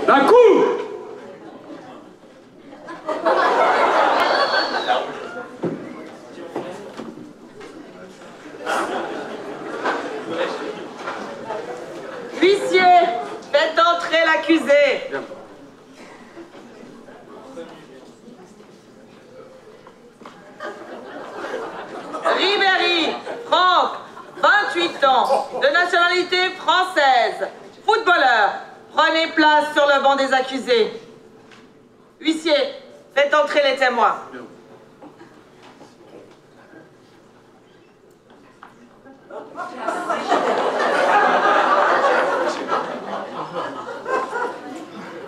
D'un coup! Huissier, faites entrer l'accusé. Ribéry, Franck, 28 ans, de nationalité française, footballeur. Prenez place sur le banc des accusés. Huissier, faites entrer les témoins.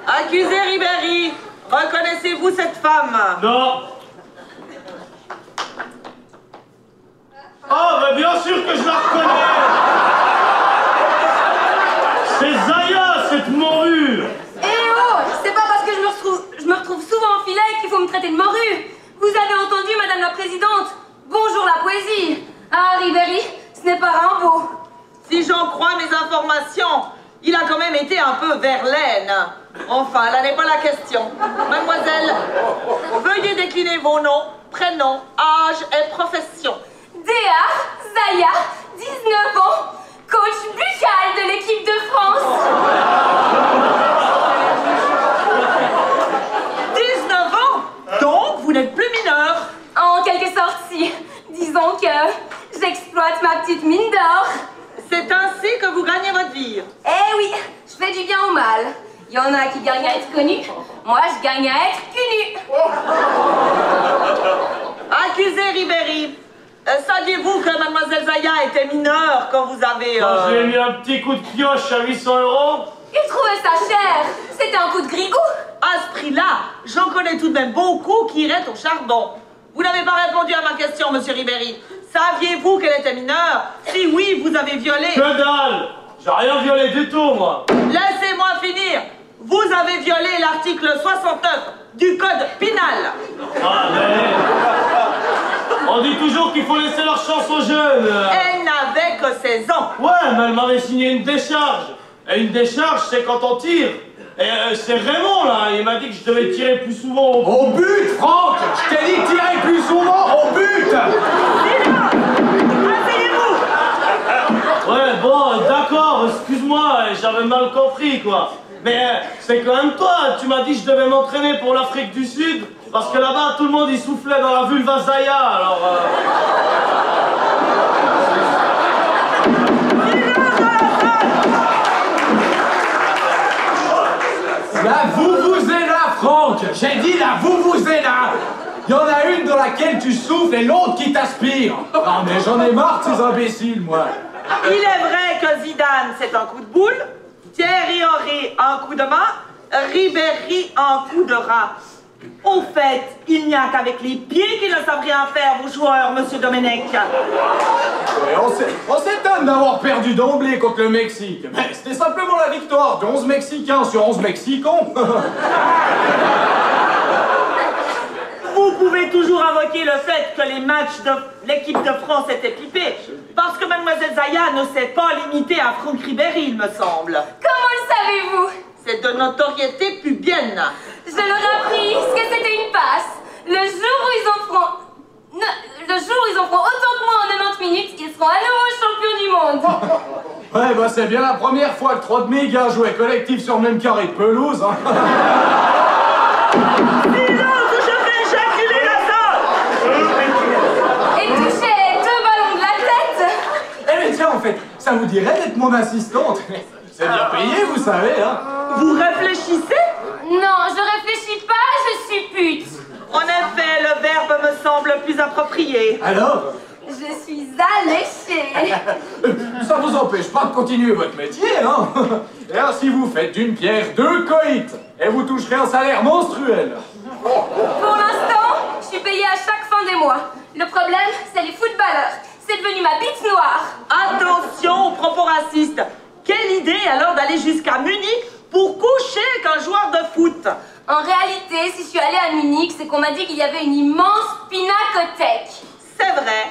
Accusé Ribéry, reconnaissez-vous cette femme? Non. Oh, mais bien sûr que je la reconnais. C'est Zaya, cette morue. Eh oh, c'est pas parce que je me retrouve souvent en filet qu'il faut me traiter de morue. Vous avez entendu, Madame la Présidente? Bonjour la poésie. Ah, Ribéry, ce n'est pas Rimbaud. Si j'en crois mes informations, il a quand même été un peu Verlaine. Enfin, là n'est pas la question. Mademoiselle, veuillez décliner vos noms, prénoms, âge et profession. Déa, Zaya, 19 ans, coach buccal de l'équipe de France. 19 ans? Donc, vous n'êtes plus mineur? En quelque sorte, si. Disons que j'exploite ma petite mine d'or. C'est ainsi que vous gagnez votre vie? Eh oui, je fais du bien au mal. Il y en a qui gagnent à être connus. Moi, je gagne à être cul nu. Accusé Ribéry, saviez-vous que Mademoiselle Zaya était mineure quand vous avez... Quand j'ai mis un petit coup de pioche à 800 €. Il trouvait ça cher. C'était un coup de grigou. À ce prix-là, j'en connais tout de même beaucoup qui iraient au charbon. Vous n'avez pas répondu à ma question, monsieur Ribéry. Saviez-vous qu'elle était mineure? Si oui, vous avez violé... Que dalle! J'ai rien violé du tout, moi. Laissez-moi finir. Vous avez violé l'article 69 du code pénal. Ah, mais... On dit toujours qu'il faut laisser leur chance aux jeunes. Elle n'avait que 16 ans. Ouais, mais elle m'avait signé une décharge. Et une décharge, c'est quand on tire. Et c'est Raymond, là, il m'a dit que je devais tirer plus souvent Au but, Franck! Je t'ai dit de tirer plus souvent au but! Asseyez-vous. Ouais, bon, d'accord, excuse-moi, j'avais mal compris, quoi. Mais c'est quand même toi, tu m'as dit que je devais m'entraîner pour l'Afrique du Sud, parce que là-bas, tout le monde, il soufflait dans la vulva Zaya, alors... La vuvuzela, Franck! J'ai dit la vuvuzela! Il y en a une dans laquelle tu souffles et l'autre qui t'aspire! Non mais j'en ai marre de ces imbéciles, moi! Il est vrai que Zidane, c'est un coup de boule, Thierry Henry, un coup de main, Ribéry, un coup de rat. Au fait, il n'y a qu'avec les pieds qu'ils ne savent rien faire, vos joueurs, monsieur Domenech. Et on s'étonne d'avoir perdu d'emblée contre le Mexique. Mais c'était simplement la victoire de 11 Mexicains sur 11 Mexicans. Vous pouvez toujours invoquer le fait que les matchs de l'équipe de France étaient pipés, parce que mademoiselle Zaya ne s'est pas limitée à Franck Ribéry, il me semble. Comment le savez-vous? C'est de notoriété pubienne. Je leur ai appris que c'était une passe. Le jour où ils en feront autant que moi en 90 minutes, ils seront à nouveau champions du monde. Ouais, bah c'est bien la première fois que 3 de mes gars jouaient collectif sur le même carré de pelouse. Hein. Silence, je vais éjaculer la salle. Et toucher 2 ballons de la tête. Eh mais tiens, en fait, ça vous dirait d'être mon assistante? C'est bien payé, vous savez, hein. Vous réfléchissez? Non, je réfléchis pas, je suis pute. En effet, le verbe me semble plus approprié. Alors? Je suis alléchée. Ça vous empêche pas de continuer votre métier, hein. Et ainsi vous faites d'une pierre 2 coïts. Et vous toucherez un salaire monstruel. Pour l'instant, je suis payée à chaque fin des mois. Le problème, c'est les footballeurs. C'est devenu ma bite noire. Attention aux propos racistes. Quelle idée alors d'aller jusqu'à Munich pour coucher avec un joueur de foot? En réalité, si je suis allée à Munich, c'est qu'on m'a dit qu'il y avait une immense pinacothèque. C'est vrai.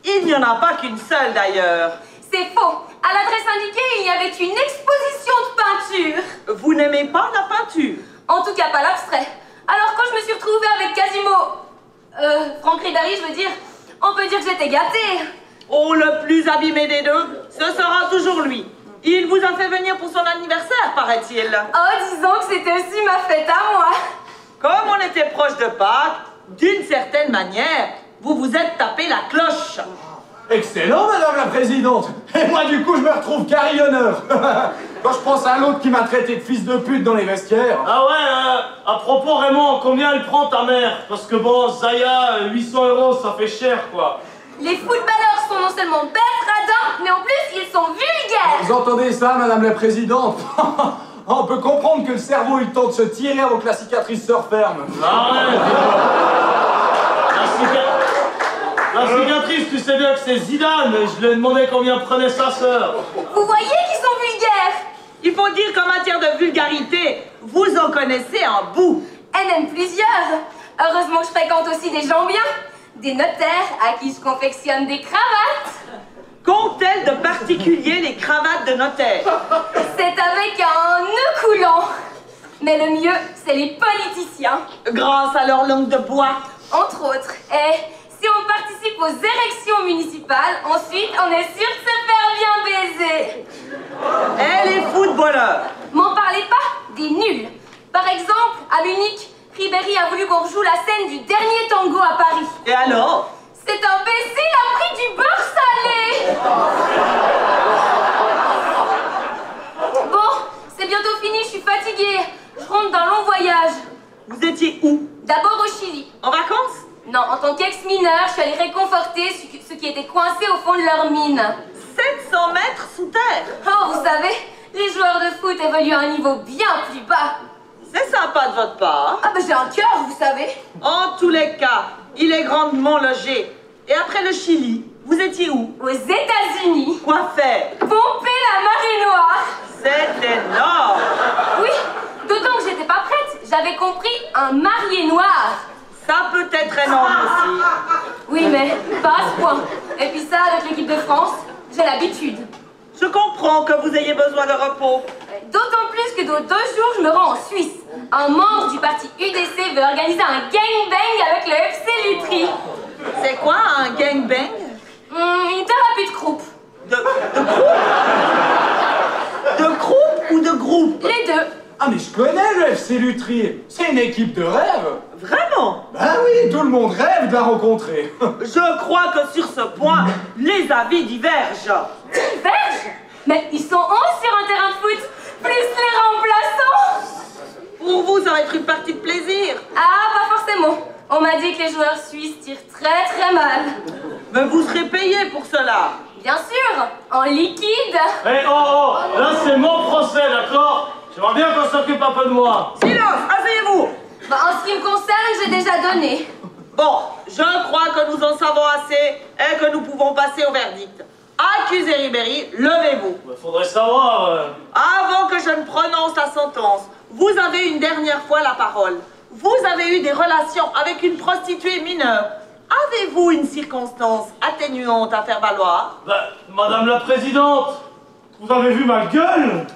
Il n'y en a pas qu'une seule d'ailleurs. C'est faux. À l'adresse indiquée, il y avait une exposition de peinture. Vous n'aimez pas la peinture? En tout cas, pas l'abstrait. Alors, quand je me suis retrouvée avec Franck Ribéry, je veux dire, on peut dire que j'étais gâtée. Oh, le plus abîmé des deux, ce sera toujours lui. Il vous a fait venir pour son anniversaire, paraît-il. Oh, disons que c'était aussi ma fête à moi. Comme on était proche de Pâques, d'une certaine manière, vous vous êtes tapé la cloche. Excellent, Madame la Présidente. Et moi, du coup, je me retrouve carillonneur. Quand je pense à l'autre qui m'a traité de fils de pute dans les vestiaires. Ah ouais, à propos Raymond, combien elle prend ta mère? Parce que bon, Zaya, 800 €, ça fait cher quoi. Les footballeurs sont non seulement bêtes, radins, mais en plus, ils sont vulgaires. Vous entendez ça, Madame la Présidente? On peut comprendre que le cerveau, il tente de se tirer avant que la cicatrice se referme. Arrête. La cicatrice, tu sais bien que c'est Zidane. Je lui ai demandé combien prenait sa sœur. Vous voyez qu'ils sont vulgaires. Il faut dire qu'en matière de vulgarité, vous en connaissez un bout. Et même plusieurs. Heureusement que je fréquente aussi des gens bien. Des notaires à qui je confectionne des cravates. Qu'ont-elles de particulier les cravates de notaire? C'est avec un nœud coulant. Mais le mieux, c'est les politiciens. Grâce à leur langue de bois. Entre autres. Et si on participe aux élections municipales, ensuite, on est sûr de se faire bien baiser. Et les footballeurs? M'en parlez pas des nuls. Par exemple, à Munich, Ribéry a voulu qu'on rejoue la scène du dernier tango à Paris. Et alors? Cet imbécile a pris du beurre salé. Bon, c'est bientôt fini, je suis fatiguée. Je rentre d'un long voyage. Vous étiez où? D'abord au Chili. En vacances? Non, en tant qu'ex-mineur, je suis allée réconforter ceux qui étaient coincés au fond de leur mine. 700 mètres sous terre? Oh, vous savez, les joueurs de foot évoluent à un niveau bien plus bas. C'est sympa de votre part. Ah bah j'ai un cœur, vous savez. En tous les cas, il est grandement logé. Et après le Chili, vous étiez où? Aux États-Unis. Quoi faire? Pomper la marée noire. C'est énorme. Oui, d'autant que j'étais pas prête. J'avais compris un marié noir. Ça peut être énorme aussi. Oui, mais pas à ce point. Et puis ça, avec l'équipe de France, j'ai l'habitude. Je comprends que vous ayez besoin de repos. D'autant plus que dans 2 jours, je me rends en Suisse. Un membre du parti UDC veut organiser un gangbang avec le FC Lutry. C'est quoi un gangbang? Une thérapie de groupe. De groupe? De groupe ou de groupe? Les deux. Ah mais je connais le FC Lutry. C'est une équipe de rêve. Vraiment? Ben oui, tout le monde rêve de la rencontrer. Je crois que sur ce point, les avis divergent. Divergent? Mais ils sont 11 sur un terrain de foot, plus les remplaçants. Pour vous, ça va être une partie de plaisir. Ah, pas forcément. On m'a dit que les joueurs suisses tirent très mal. Mais vous serez payé pour cela. Bien sûr, en liquide. Eh oh, là c'est mon procès, d'accord? J'aimerais bien qu'on s'occupe un peu de moi. Silence, asseyez-vous. Bah, en ce qui me concerne, j'ai déjà donné. Bon, je crois que nous en savons assez et que nous pouvons passer au verdict. Accusé Ribéry, levez-vous. Bah, faudrait savoir... Avant que je ne prononce la sentence, vous avez une dernière fois la parole. Vous avez eu des relations avec une prostituée mineure. Avez-vous une circonstance atténuante à faire valoir? Bah, Madame la Présidente, vous avez vu ma gueule?